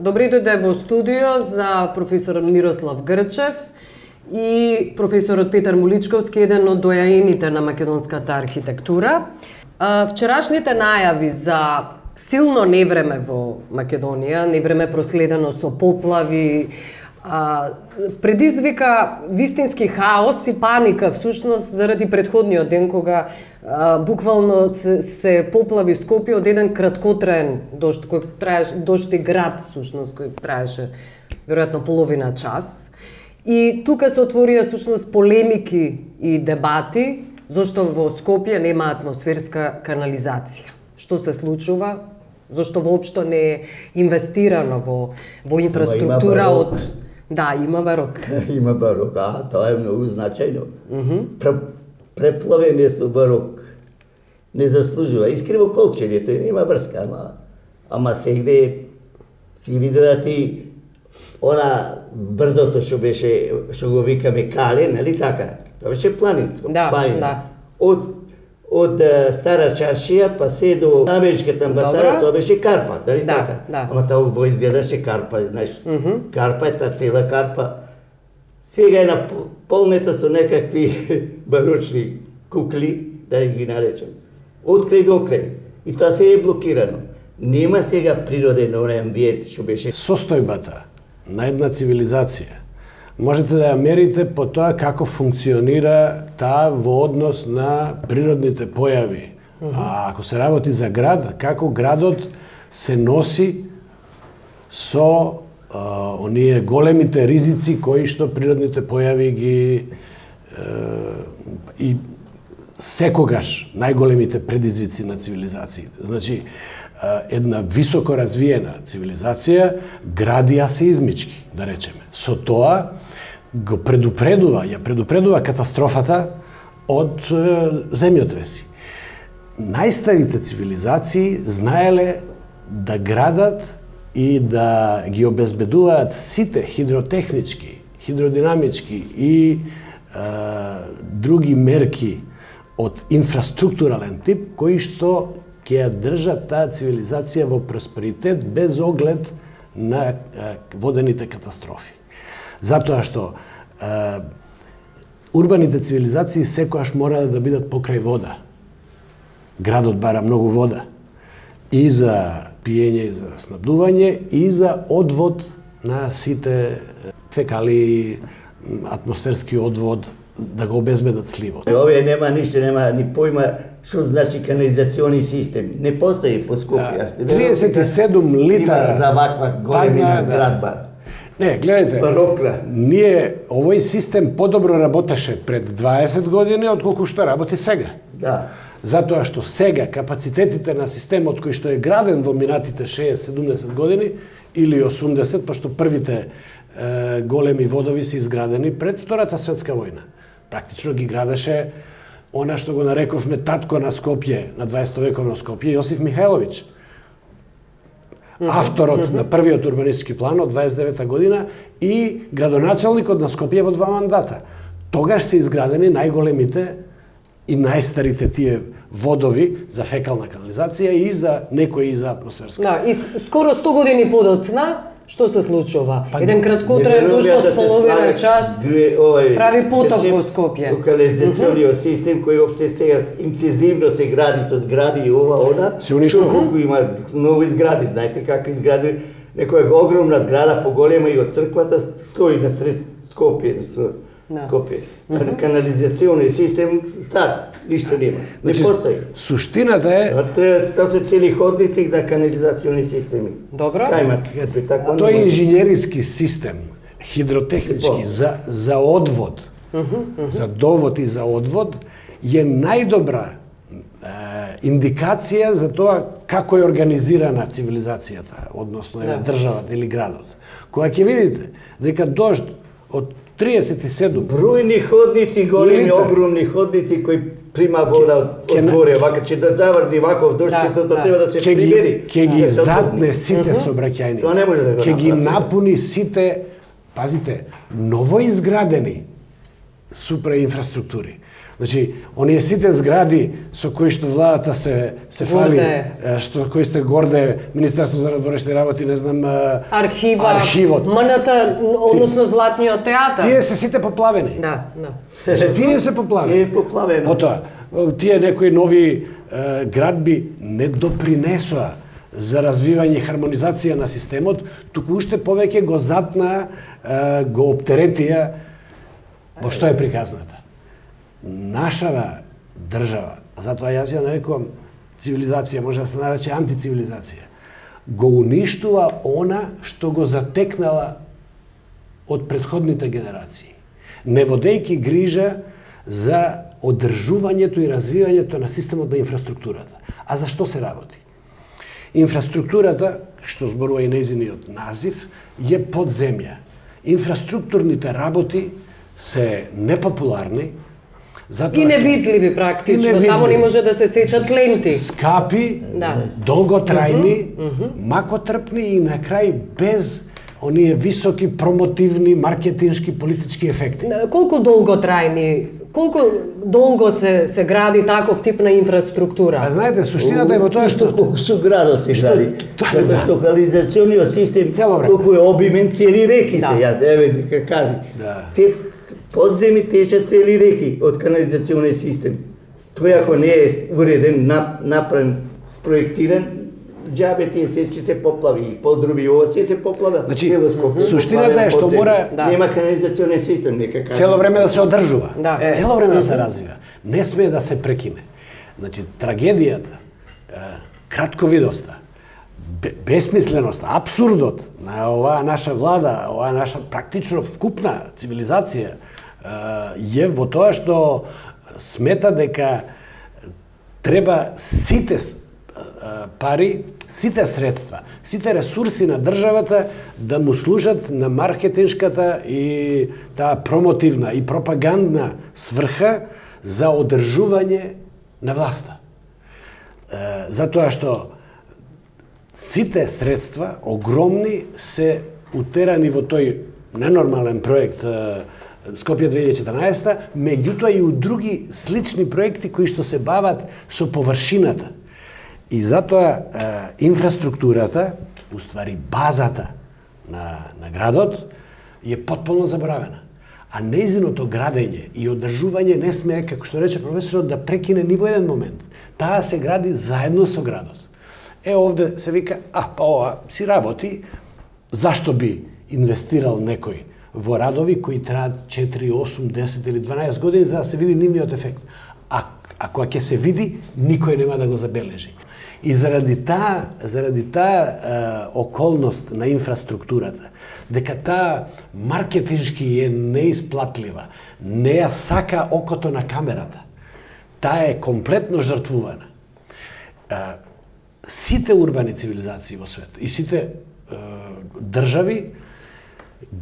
Добре дојде во студио за професорот Мирослав Грчев и професорот Петар Муличковски, еден од дојаените на македонската архитектура. Вчерашните најави за силно невреме во Македонија, невреме проследено со поплави, предизвика вистински хаос и паника всушност заради претходниот ден кога буквално се поплави Скопје од еден краткотраен дожд кој траеше, дожд и град всушност кој траеше веројатно половина час. И тука се отворија всушност полемики и дебати зашто во Скопје нема атмосферска канализација. Што се случува? Зашто воопшто не е инвестирано во инфраструктура од... Да, има барок. Има барок, тоа е многу значајно. Преплавење со барок не заслужува. Искриво колчење, тој нема врска, ама сегде си видела ти она брдото што беше, што го викаме Кале, нали така? Тоа беше планинско. Да, да. Од Стара Чаршија па се до Америчката амбасада, тоа беше Карпа, дали така? Да. Ама тоа убаво изгледаше Карпа, знаеш, Карпа е таа цела Карпа. Сега е наполнета со некакви барочни кукли, да ги наречем. Од крај до крај. И тоа се е блокирано. Нема сега природен онај амбиент што беше. Состојбата на една цивилизација можете да ја мерите по тоа како функционира таа во однос на природните појави. А ако се работи за град, како градот се носи со оние големите ризици кои што природните појави ги и секогаш најголемите предизвици на цивилизациите. Значи, една високо развиена цивилизација гради асеизмички, да речеме. Со тоа го предупредува катастрофата од земјотреси. Најстарите цивилизации знаеле да градат и да ги обезбедуваат сите хидротехнички, хидродинамички и други мерки од инфраструктурален тип кои што ќе ја држат таа цивилизација во просперитет без оглед на водените катастрофи. Затоа што урбаните цивилизации секогаш мора да бидат покрај вода. Градот бара многу вода и за пиење, и за снабдување, и за одвод на сите фекалии, атмосферски одвод, да го обезбедат сливот. Овие нема ништо, нема ни појма што значи канализациони системи. Не постои по Скопје. 37 литра за ваква големина градба. Не, гледайте, ние овој систем подобро работеше пред 20 години отколку што работи сега. Да. Затоа што сега капацитетите на системот кој што е граден во минатите 60-70 години или 80, пошто првите големи водови се изградени пред Втората светска војна. Практично ги градеше она што го нарековме татко на Скопје, на 20 вековно Скопје, Јосиф Михајловиќ. Авторот на првиот урбанистички план од 29 година и градоначалникот на Скопје во 2 мандата. Тогаш се изградени најголемите и најстарите тие водови за фекална канализација и за некои и за атмосферска. Да, и скоро 100 години подоцна, што се случува? Еден краткотраен дожд од половина час прави потоп во Скопје. Со канализациониот систем кој опште сега интензивно се гради со згради и ова, се уништува. Колку има нови згради, знаете како изгради некоја огромна зграда поголема и од црквата стои на сред Скопје, Скопје. Канализациони систем стар, ништо нема. Не постои. Суштината е тоа се цели ходници на канализациони системи. Добро. Тој е инженериски систем, хидротехнички за одвод, за довод и за одвод е најдобра индикација за тоа како е организирана цивилизацијата, односно државата или градот. Кога ќе видите дека дожд од 37 бројни ходници, големи, огромни ходници кои прима вода од горе, вака ќе да заврни ваков дожд, тоа треба да се примери. Ќе ги затне сите сообраќајници. Тоа не може да го ќе ги напуни сите, пазите, новоизградени супраинфраструктури. Значи, оние сите згради со кои што владата се фали, што кои сте горде, Министерство за надворешни работи, не знам, архивот, МНТ, односно Златниот театар. Тие се сите поплавени. Да. Тие се поплавени. Тие поплавени. Потоа, тие некои нови градби не допринесоа за развивање и хармонизација на системот, туку уште повеќе го затна, го оптеретија во што е приказната. Нашава држава, затоа јас ја нарекувам цивилизација, може да се нарече антицивилизација, го уништува она што го затекнала од претходните генерации, не водејќи грижа за одржувањето и развивањето на системот на инфраструктурата. А за што се работи? Инфраструктурата, што зборува и нејзиниот назив, е под земја. Инфраструктурните работи се непопуларни, и невидливи практично, тамо не може да се сечат ленти. Скапи, долготрајни, макотрпни и на крај без оние високи промотивни, маркетиншки, политички ефекти. Колку долго се гради таков тип на инфраструктура? А знаете, суштината е во тоа што колку со градот се гради. Затоа што канализациониот систем колку е обимен, цели реки се јас кажи. Подземи течат цели реки од канализационен систем. Тој ако не е уреден, направен, спроектиран, џабе тие се поплави, подруби, ова се поплава. Значи, суштината е што мора нема канализационен систем, нека кажа. Цело време да се одржува. Цело време да се развива. Не смее да се прекине. Значи, трагедијата, кратковидоста, бесмисленоста, абсурдот на оваа наша влада, оваа наша практично вкупна цивилизација е во тоа што смета дека треба сите пари, сите средства, сите ресурси на државата да му служат на маркетиншката и таа промотивна и пропагандна сврха за одржување на власта. Затоа што сите средства, огромни, се утерани во тој ненормален проект Скопје 2014, меѓутоа и у други слични проекти кои што се бават со површината. И затоа инфраструктурата, уствари базата на градот, е потполно заборавена. А нејзиното градење и одржување не смее, како што рече професорот, да прекине ни во еден момент. Таа се гради заедно со градот. Овде се вика, па ова си работи, зашто би инвестирал некој во радови кои траат 4, 8, 10 или 12 години за да се види нивниот ефект. А кога ќе се види, никој нема да го забележи. И заради таа околност на инфраструктурата, дека таа маркетиншки е неисплатлива, не ја сака окото на камерата, таа е комплетно жртвувана. Сите урбани цивилизации во свет и сите држави,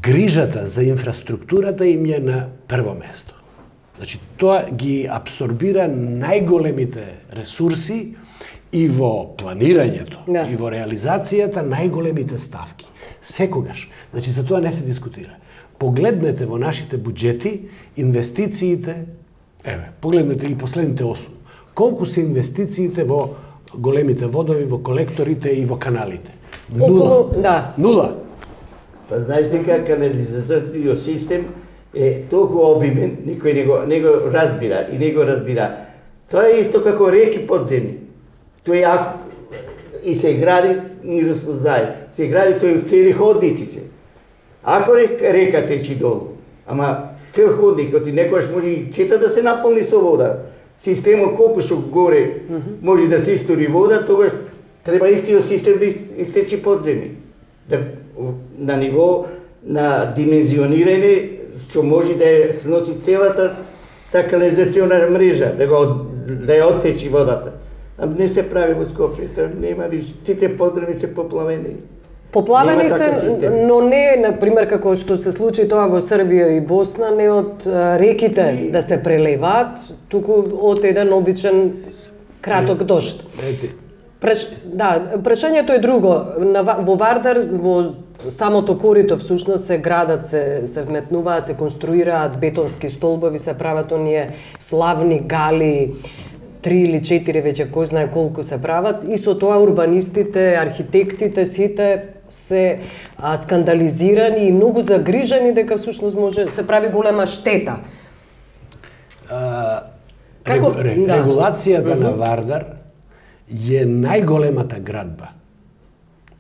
грижата за инфраструктурата им е на прво место. Значи, тоа ги абсорбира најголемите ресурси и во планирањето, и во реализацијата најголемите ставки. Секогаш. Значи, за тоа не се дискутира. Погледнете во нашите буџети, инвестициите, погледнете ги последните 8. Колку се инвестициите во големите водови, во колекторите и во каналите? Нула. Па знаеш дека канализацијниот систем е толку обимен, никој не го разбира и не го разбира. Тоа е исто како реки подземни. Тој и се гради, ни рассознае. Се гради тој цели ходници се. Ако река течи долу, ама цел ходник, некојаш може и чета да се наполни со вода, системот колку што горе може да се истори вода, тогаш треба истиот систем да истечи подземни. На ниво на димензионирање, што може да ја носи целата канализациона мрежа, да ја оттечи водата. А не се прави во Скопје, нема виш, сите подруми се поплавени. Поплавени се, но не, например, како што се случи тоа во Србија и Босна, не од реките да се прелеваат, туку од еден обичен краток дожд. Прашањето е друго. Во Вардар, во самото корито всушност се градат, се вметнуваат, се конструираат бетонски столбови, се прават оние славни гали, 3 или 4 веќе кој знае колку се прават, и со тоа урбанистите, архитектите, сите се скандализирани и многу загрижени дека всушност може се прави голема штета. Регулацијата на Вардар е најголемата градба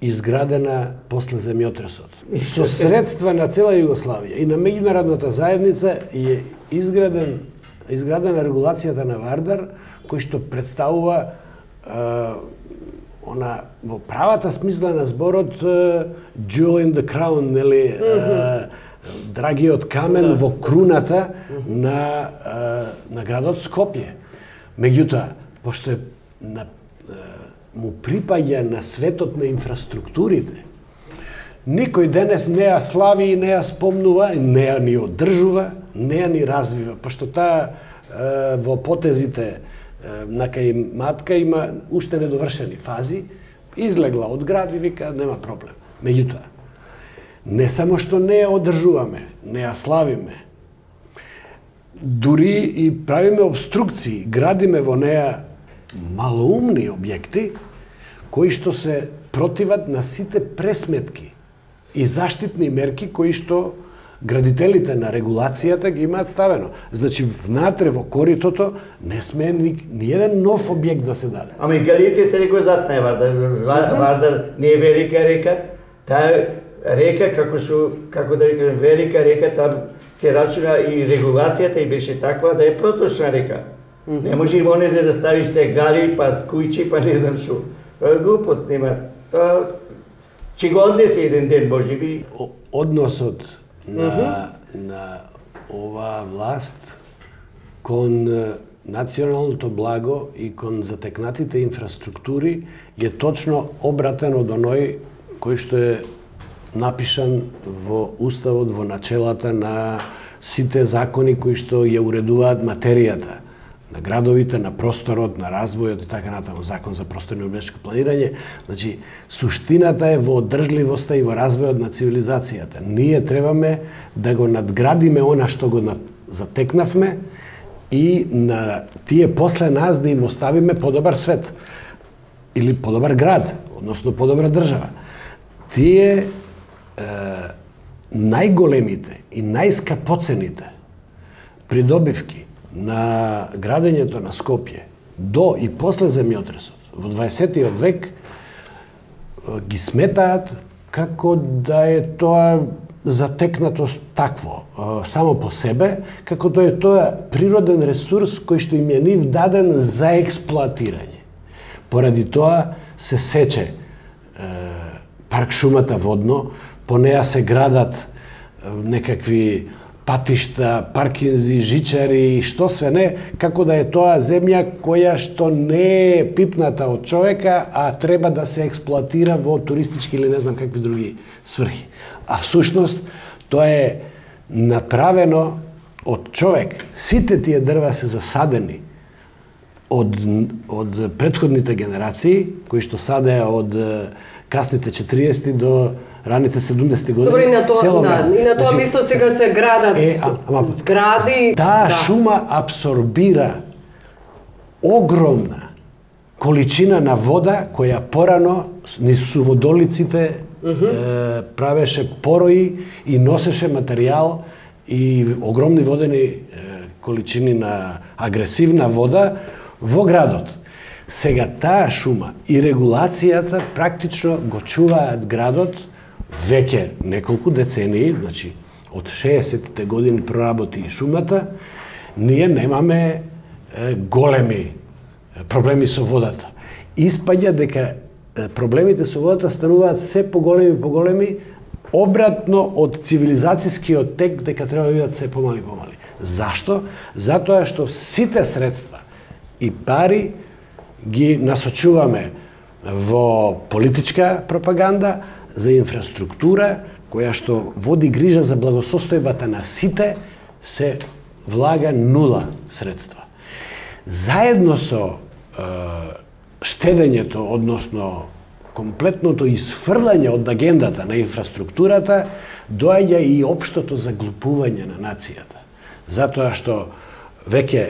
изградена после земјотресот. Со средства на цела Југославија и на меѓународната заедница е изградена регулацијата на Вардар, кој што представува во правата смисла на зборот jewel in the crown, нели, драгиот камен во круната на градот Скопје. Меѓутоа, пошто му припаѓа на светот на инфраструктурите, никој денес не ја слави и не ја спомнува, не ја ни одржува, не ја ни развива, пошто таа во потезите на кај матка има уште недовршени фази, излегла од град и вика нема проблем. Меѓутоа, не само што не ја одржуваме, не ја славиме, дури и правиме обструкции, градиме во неа малоумни објекти кои што се противат на сите пресметки и заштитни мерки кои што градителите на регулацијата ги имаат ставено. Значи, внатре во коритото не сме ни еден нов објект да се даде. Ами галите се го затне Вардар. Вардар не е велика река, таа река како да рекам велика река, там се рачуна и регулацијата и беше таква да е проточна река. Не може и вонеде да ставиш се гали, па скујчи, па не знам шо. Тоа е глупост, нема. Тоа ќе го однесе еден ден, можеби. Односот на оваа власт кон националното благо и кон затекнатите инфраструктури е точно обратен од оној кој што е напишан во Уставот, во начелата на сите закони кои што ја уредуваат материјата на градовите, на просторот, на развојот и така натаму, закон за просторно и урбанистичко планирање. Значи, суштината е во одржливоста и во развојот на цивилизацијата. Ние требаме да го надградиме она што го затекнавме и на тие после нас да им оставиме подобар свет или подобар град, односно подобра држава. Тие најголемите и најскапоцените придобивки на градењето на Скопје до и после земјотресот во 20 век ги сметаат како да е тоа затекнато такво само по себе, како да е тоа природен ресурс кој што им е нив даден за експлоатирање. Поради тоа се сече парк шумата водно, по неа се градат некакви патишта, паркинзи, жичари, што све не, како да е тоа земја која што не е пипната од човека, а треба да се експлоатира во туристички или не знам какви други сврхи. А всушност тоа е направено од човек. Сите тие дрва се засадени од претходните генерации, кои што садеа од касните 40 до раните 70 години. Добре, и на тоа место сега се градат згради. Таа шума абсорбира огромна количина на вода која порано низ суводолиците правеше порои и носеше материјал и огромни водени количини на агресивна вода во градот. Сега таа шума и регулацијата практично го чуваат градот веќе неколку децении, значи од 60-те години проработи и шумата, ние немаме големи проблеми со водата. Испаѓа дека проблемите со водата стануваат се поголеми, обратно од цивилизацијскиот тек дека треба да бидат се помали. Зашто? Затоа што сите средства и пари ги насочуваме во политичка пропаганда, за инфраструктура, која што води грижа за благосостојбата на сите, се влага нула средства. Заедно со штедењето, односно комплетното исфрлање од агендата на инфраструктурата доаѓа и општото заглупување на нацијата. Затоа што веќе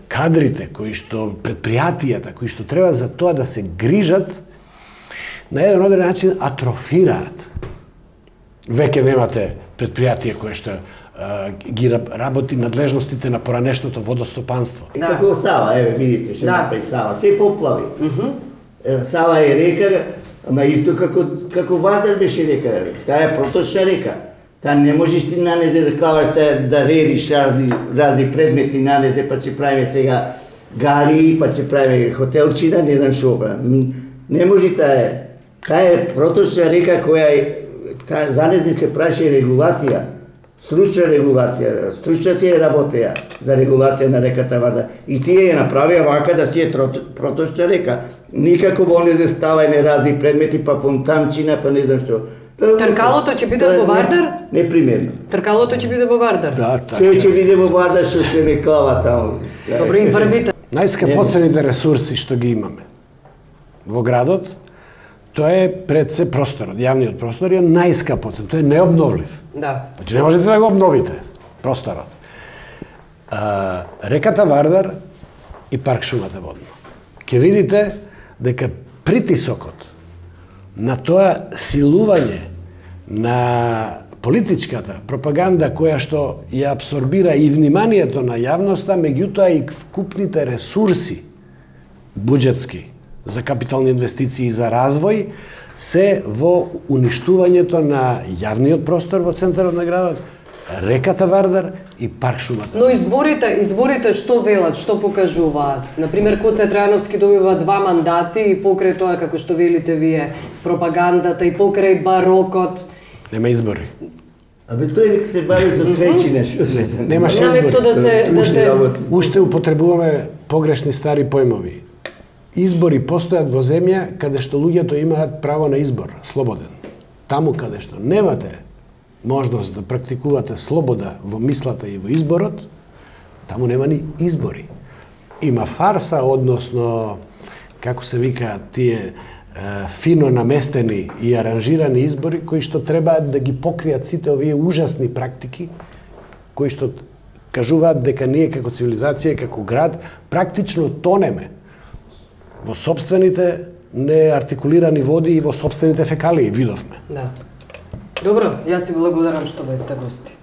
кадрите, предпријатијата, кои што треба за тоа да се грижат, на еден одреден начин атрофираат. Веќе немате предпријатија кое што ги работи надлежностите на поранешното водостопанство. Како Сава, еве видите што направи Сава, се поплави. Сава е река, ама исто како Вардар беше река. Таа е проточна река. Та не можеш ти на незе да клаваш се да редиш разни предмети на незе, па ќе правиме сега гари, па ќе правиме хотелчина, не знам што. Не може таа е проточна река која за незе се прави регулација. Стручна регулација, стручна си е работеја за регулација на реката Вардар. И тие ја направија вака да си е проточна река. Никако во незе ставајне разни предмети, па фонтанчина, па не знам што. Тркалото ќе биде во Вардар? Непримерно. Тркалото ќе биде во Вардар? Да, Се ќе биде во Вардар, што се не клава таму. Добро, и врвите. Најскапоцените ресурси што ги имаме во градот, тоа е пред се просторот, јавниот простор е најскапоцен, тоа е необновлив. Да. Значи не можете да го обновите просторот. Реката Вардар и парк шумата водно. Ќе видите дека притисокот на тоа силување на политичката пропаганда која што ја абсорбира и вниманието на јавноста, меѓутоа и вкупните ресурси буџетски за капитални инвестиции и за развој се во уништувањето на јавниот простор во центарот на градот, реката Вардар и парк шумата. Но изборите што велат, што покажуваат? Например, Коце Трајановски добива 2 мандати и покрај тоа, како што велите вие, пропагандата и покрај барокот. Нема избори. Абе тој нека се бави за цвеќине, што се. Немаше избори. Уште употребуваме погрешни стари појмови. Избори постојат во земја каде што луѓето имаат право на избор, слободен. Таму каде што немате можност да практикувате слобода во мислата и во изборот, таму нема ни избори. Има фарса, односно, како се викаат тие фино наместени и аранжирани избори, кои што требаат да ги покријат сите овие ужасни практики, кои што кажуваат дека ние како цивилизација, како град, практично тонеме во собствените неартикулирани води и во собствените фекалии, видовме. Да. Добро, јас ти благодарам што бевте гости.